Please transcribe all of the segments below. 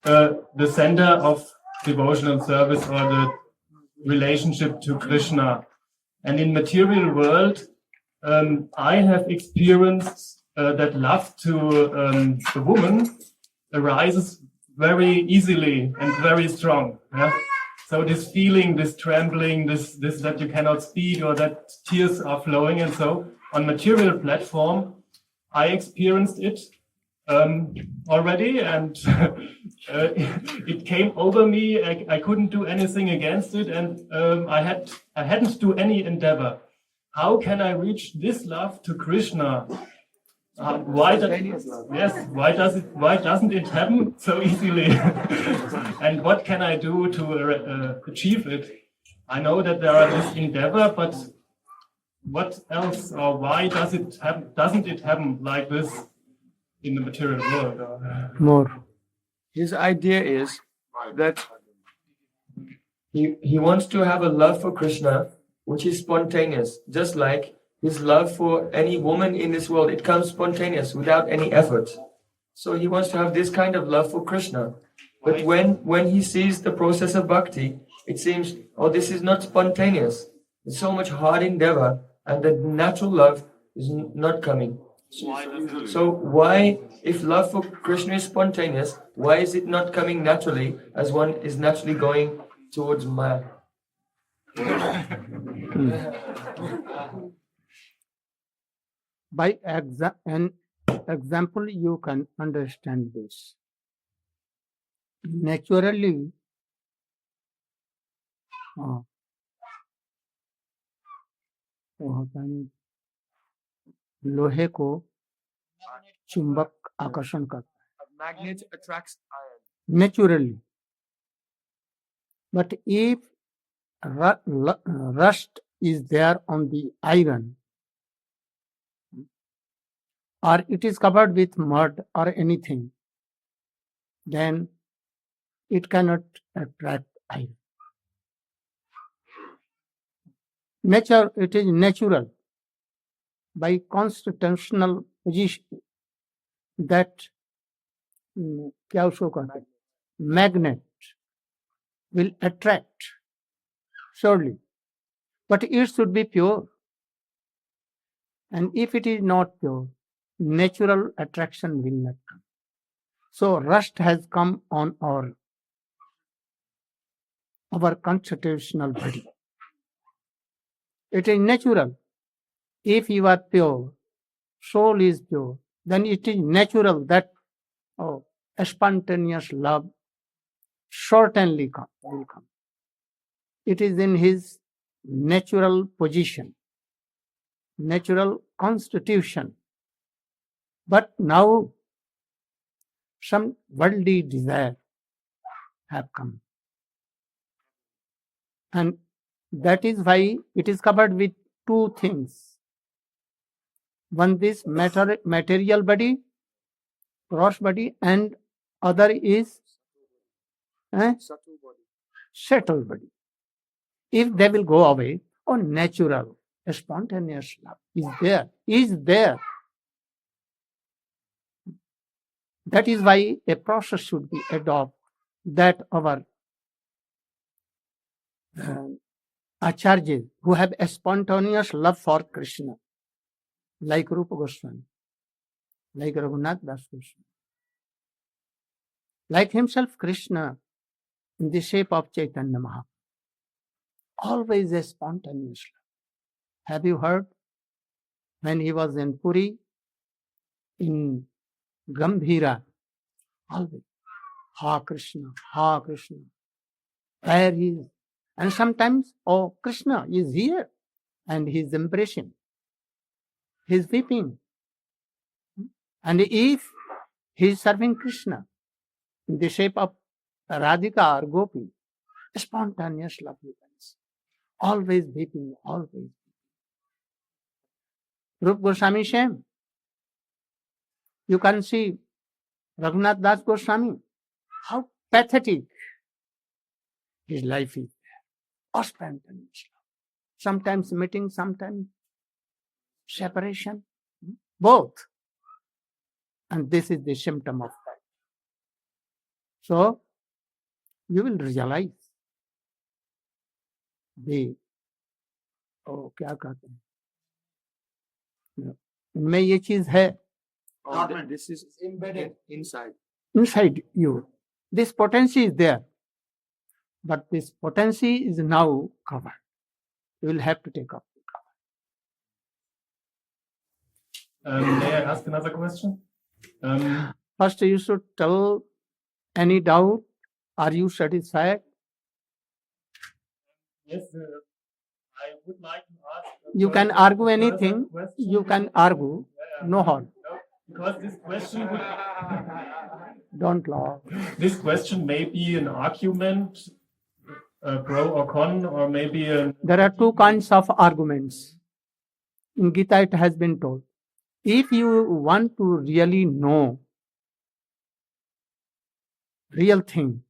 the center of devotional service or the relationship to Krishna. And in material world, I have experienced that love to the woman arises very easily and very strong. Yeah? So this feeling, this trembling, this that you cannot speak or that tears are flowing, and so on material platform, I experienced it already, and it came over me. I couldn't do anything against it, and I hadn't do any endeavor. How can I reach this love to Krishna? Why doesn't it happen so easily? And what can I do to achieve it? I know that there are this endeavor, but what else, or why doesn't it happen like this in the material world? More. His idea is that he wants to have a love for Krishna which is spontaneous, just like his love for any woman in this world. It comes spontaneous without any effort. So he wants to have this kind of love for Krishna. But when he sees the process of bhakti, it seems, oh, this is not spontaneous. It's so much hard endeavor, and the natural love is not coming. So why, if love for Krishna is spontaneous, why is it not coming naturally as one is naturally going towards Maya? By an example, you can understand this. Naturally, लोहे को चुंबक आकर्षण करता है. A magnet attracts iron. Naturally. But if rust is there on the iron, or it is covered with mud or anything, then it cannot attract iron. Nature, it is natural. By constitutional position, that क्या उसको कहते हैं, magnet will attract surely, but it should be pure. And if it is not pure, natural attraction will not come. So rust has come on our constitutional body. It is natural. If you are pure, soul is pure, then it is natural that a spontaneous love certainly will come. It is in his natural position, natural constitution. But now some worldly desire have come. And that is why it is covered with two things. One is material body, gross body, and other is subtle body. If they will go away, natural, a spontaneous love is there. That is why a process should be adopted that our acharyas who have a spontaneous love for Krishna, like Rupa Goswami, like Raghunath Das Goswami, like himself Krishna in the shape of Chaitanya Mahaprabhu, always a spontaneous love. Have you heard when he was in Puri, in Gambhira, always Ha Krishna, Ha Krishna, where he is. And sometimes, Krishna is here and he is embracing, he is weeping. And if he is serving Krishna in the shape of Radhika or Gopi, spontaneous love happens. Always weeping, always weeping. Rupa Goswami same. You can see Raghunath Das Goswami, how pathetic his life is there. Spontaneous love. Sometimes meeting, sometimes separation. Both. And this is the symptom of that. So you will realize the क्या कहते हैं इनमें ये चीज है This is embedded inside. inside you. This potency is there, but this potency is now covered. You will have to take up. May I ask another question? First, you should tell any doubt. Are you satisfied? Yes, I would like to ask. You can argue anything. You can argue. No harm. Because this question would, Don't laugh. this question may be an argument, pro or con, or maybe an. There are two kinds of arguments. In Gita, it has been told. If you want to really know real thing,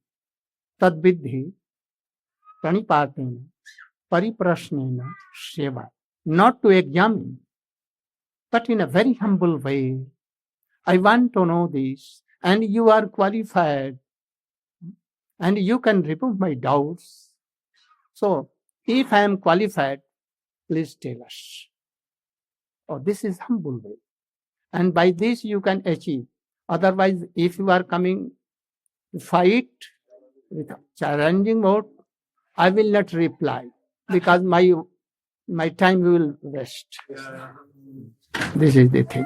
tad vidhi pranipatena pariprasnena seva. Not to examine, but in a very humble way. I want to know this, and you are qualified, and you can remove my doubts. So, if I am qualified, please tell us. Oh, this is humble way. And by this you can achieve. Otherwise, if you are coming to fight with a challenging mode, I will not reply because my time will waste. This is the thing.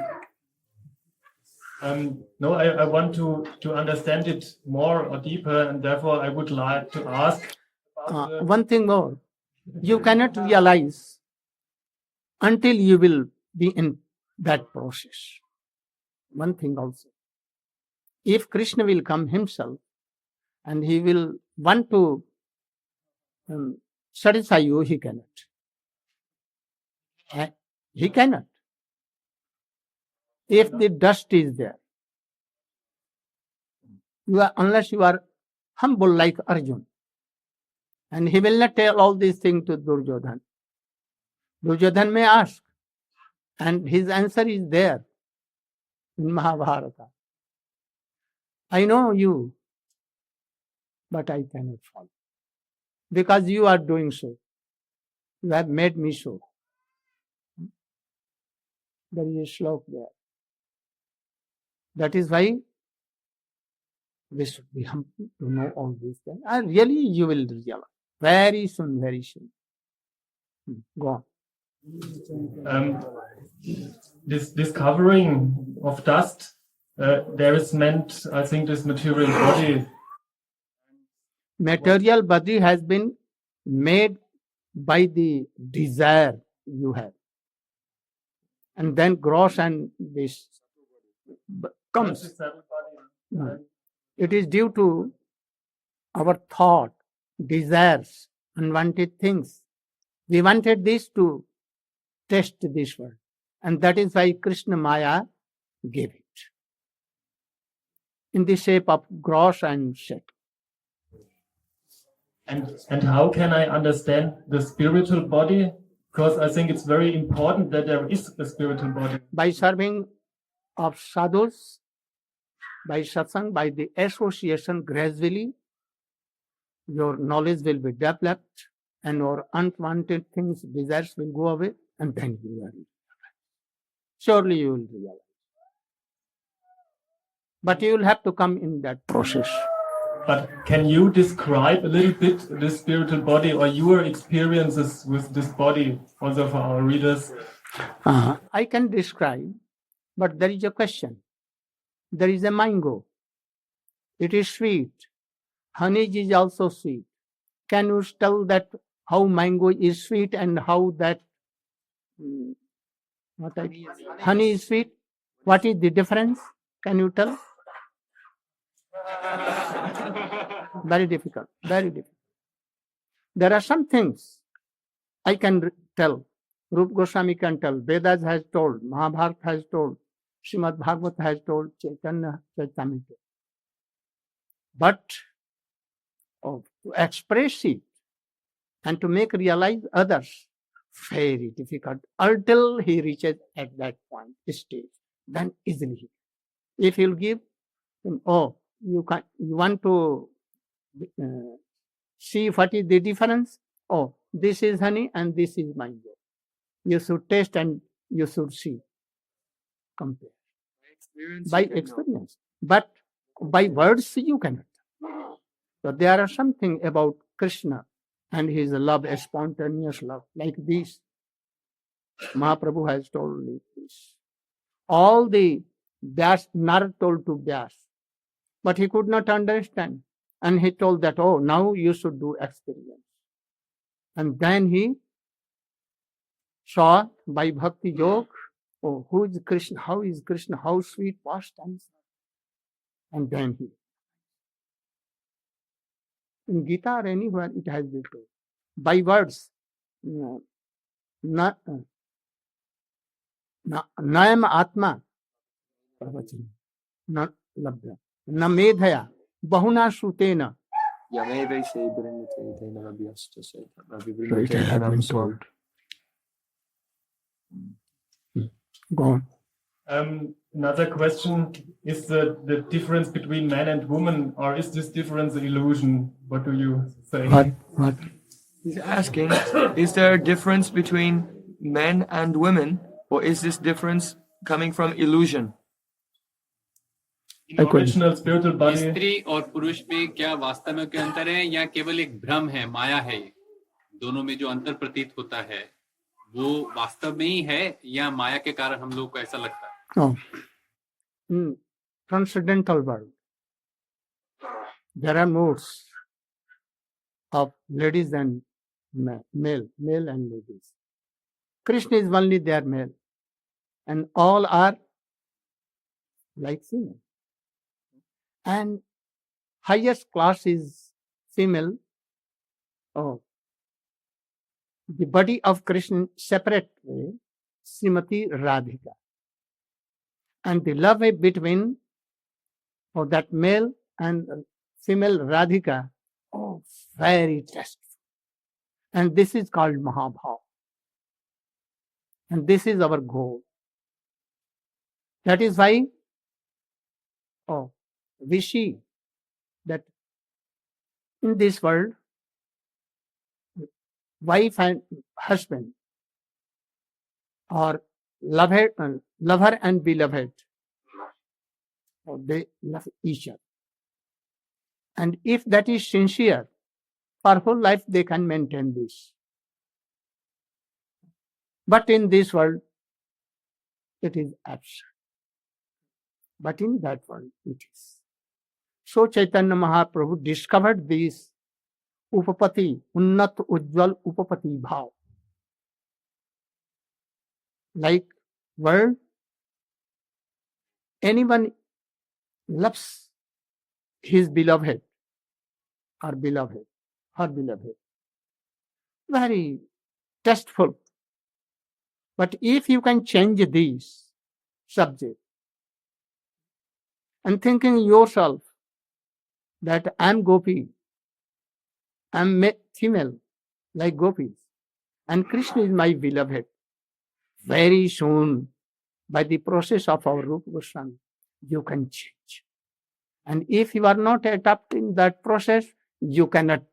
No, I want to understand it more or deeper, and therefore I would like to ask about the. One thing more, you cannot realize until you will be in that process. One thing also, if Krishna will come himself and he will want to satisfy you, he cannot. He cannot. If the dust is there, unless you are humble like Arjun, and he will not tell all these things to Duryodhan. Duryodhan may ask, and his answer is there in Mahabharata. I know you, but I cannot follow. Because you are doing so. You have made me so. There is a shlok there. That is why we should be humble to know all these things. And really you will realize. Very soon, very soon. Go on. This covering of dust, there is meant, I think, this material body. Material body has been made by the desire you have. And then gross and this comes. It is due to our thought, desires, unwanted things. We wanted this to test this world. And that is why Krishna Maya gave it. In the shape of gross and set. And how can I understand the spiritual body? Because I think it's very important that there is a spiritual body. By serving of sadhus, by satsang, by the association, gradually your knowledge will be developed and your unwanted things, desires will go away, and then you will realize. Surely you will realize. But you will have to come in that process. But can you describe a little bit the spiritual body or your experiences with this body, also for our readers? I can describe, but there is a question. There is a mango. It is sweet. Honey is also sweet. Can you tell that how mango is sweet and how that honey is sweet? What is the difference? Can you tell? Very difficult. Very difficult. There are some things I can tell. Rupa Goswami can tell. Vedas has told. Mahabharata has told. Srimad Bhagavata has told. Chaitanya Charitamrita. But to express it and to make realize others, very difficult until he reaches at that point, stage. Then easily. If he'll give him, oh, you want to see what is the difference. Oh, this is honey and this is mango. You should taste and you should see, compare by experience. But by words you cannot. So there are something about Krishna and his love, a spontaneous love, like this. Mahaprabhu has told me this. All the Narad told to Vyas, but he could not understand. And he told that, oh, now you should do experience. And then he saw by Bhakti Yoga, oh, who is Krishna, how sweet pastimes. And then he, in Gita or anywhere, it has been told, by words, नयम आत्मा प्रवचन न लभ्य न मेधया बहुना श्रुतेन. Go on. Another question is the difference between man and woman, or is this difference an illusion? What do you say? What? He's asking, is there a difference between men and women, or is this difference coming from illusion? In original spiritual body, स्त्री और पुरुष में क्या वास्तव में कोई अंतर है या केवल एक भ्रम है, माया है? ये दोनों में जो अंतर प्रतीत होता है वो वास्तव में ही है या माया के कारण हम लोग को ऐसा लगता है? No. In transcendental world, there are modes of ladies and male and ladies. Krishna is only their male, and all are like female. And highest class is female. Oh, the body of Krishna separate way, Srimati Radhika. And the love between that male and female Radhika, oh, very tasteful. And this is called Mahabhav. And this is our goal. That is why we see that in this world, wife and husband are lover and beloved. They love each other. And if that is sincere, for whole life they can maintain this. But in this world, it is absent. But in that world, it is. So Chaitanya Mahaprabhu discovered this Upapati, Unnat Ujjwal Upapati Bhav. Like world, anyone loves his beloved or beloved, her beloved. Very tasteful. But if you can change this subject and thinking yourself that I'm Gopi, I'm female like gopis, and Krishna is my beloved, very soon by the process of our Rupa Goswami, you can change. And if you are not adapting that process, you cannot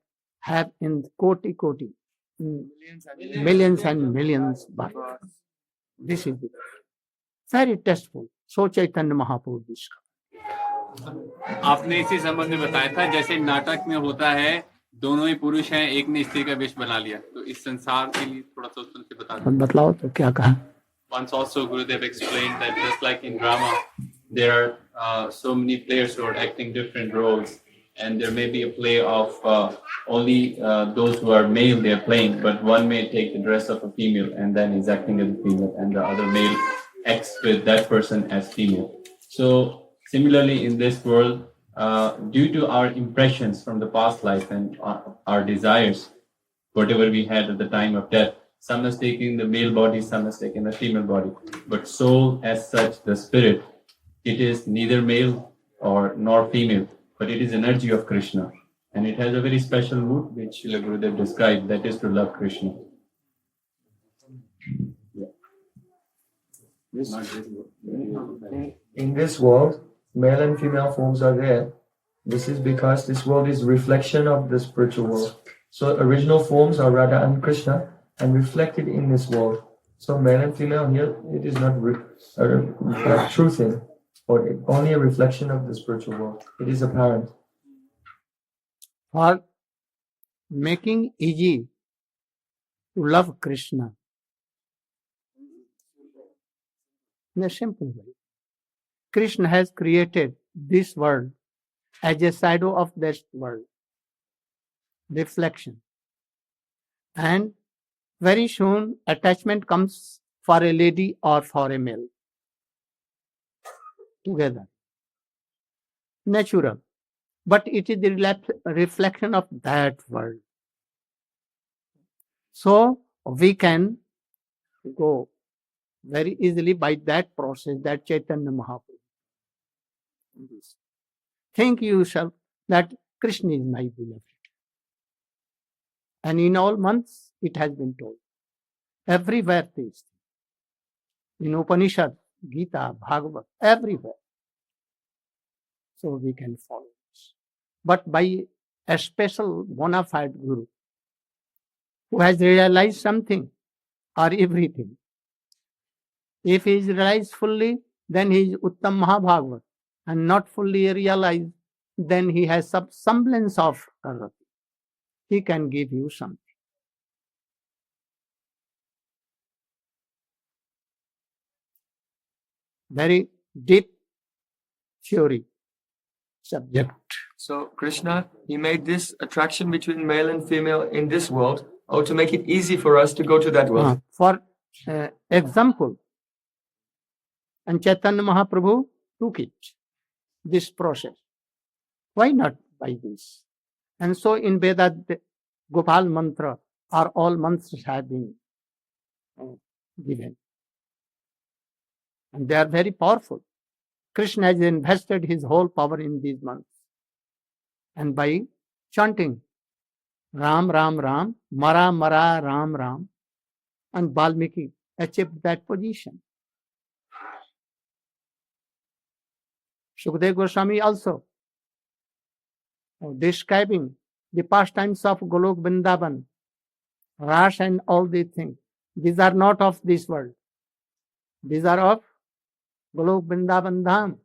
have in koti, millions and millions births. This is very tasteful. So Chaitanya Mahaprabhu discovered. आपने इसी संबंध में बताया था, जैसे नाटक में होता है दोनों ही पुरुष हैं, एक ने स्त्री का वेश बना लिया, तो इस संसार के लिए थोड़ा सा उससे बता दो. बतलाओ तो क्या कहा? Once also Gurudev explained that just like in drama, there are so many players who are acting different roles, and there may be a play of only those who are male they are playing, but one may take the dress of a female and then is acting as a female, and the other male acts with that person as female. So similarly in this world, due to our impressions from the past life and our desires, whatever we had at the time of death, some is taking the male body, some is taking the female body. But soul as such, the spirit, it is neither male nor female, but it is energy of Krishna. And it has a very special mood which Srila Gurudev described, that is to love Krishna. In this world, male and female forms are there, This is because this world is reflection of the spiritual world. So original forms are Radha and Krishna and reflected in this world. So male and female here, it is not a true thing, or only a reflection of the spiritual world. It is apparent. For making easy to love Krishna in a simple way, Krishna has created this world as a shadow of that world, reflection. And very soon attachment comes for a lady or for a male together. Natural. But it is the reflection of that world. So we can go very easily by that process, that Chaitanya Mahaprabhu. Think yourself that Krishna is my beloved. And in all months, it has been told. Everywhere it is. In Upanishad, Gita, Bhagavad, everywhere. So we can follow this. But by a special bona fide guru who has realized something or everything. If he is realized fully, then he is Uttam Mahabhagavat. And not fully realized, then he has some semblance of Rati. He can give you something. Very deep theory subject. So Krishna, he made this attraction between male and female in this world, to make it easy for us to go to that world. For example, and Chaitanya Mahaprabhu took it, this process. Why not by this? And so in Veda, the Gopal mantra or all mantras have been given. And they are very powerful. Krishna has invested his whole power in these mantras. And by chanting Ram, Ram, Ram, Mara, Mara, Ram, Ram, and Valmiki achieved that position. Shukdev Goswami also describing the pastimes of Golok Vrindavan, Ras and all these things. These are not of this world. These are of Golok Vrindavan Dham.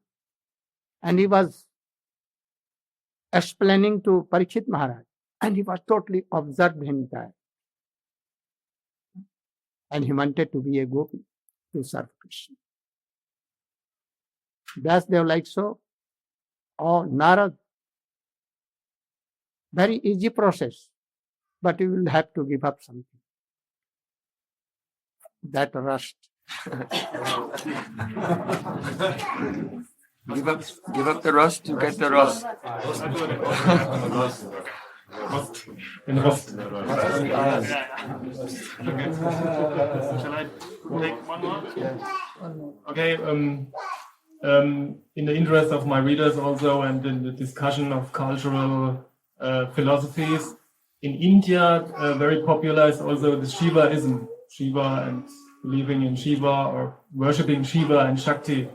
And he was explaining to Parikshit Maharaj, and he was totally observed himself. And he wanted to be a gopi to serve Krishna. Vyasdev like so. Oh, Narad. Very easy process, but you will have to give up something. That rust. Give up the rust to get the rust. In Rost. Yes. Shall I take one more? Okay. In the interest of my readers also, and in the discussion of cultural philosophies, in India, very popular is also the Shivaism. Shiva and believing in Shiva or worshipping Shiva and Shakti.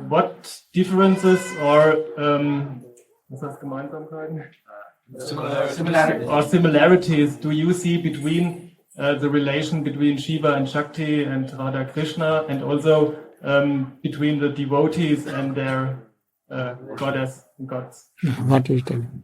What differences or similarities do you see between the relation between Shiva and Shakti and Radha Krishna, and also between the devotees and their goddess and gods? What is telling?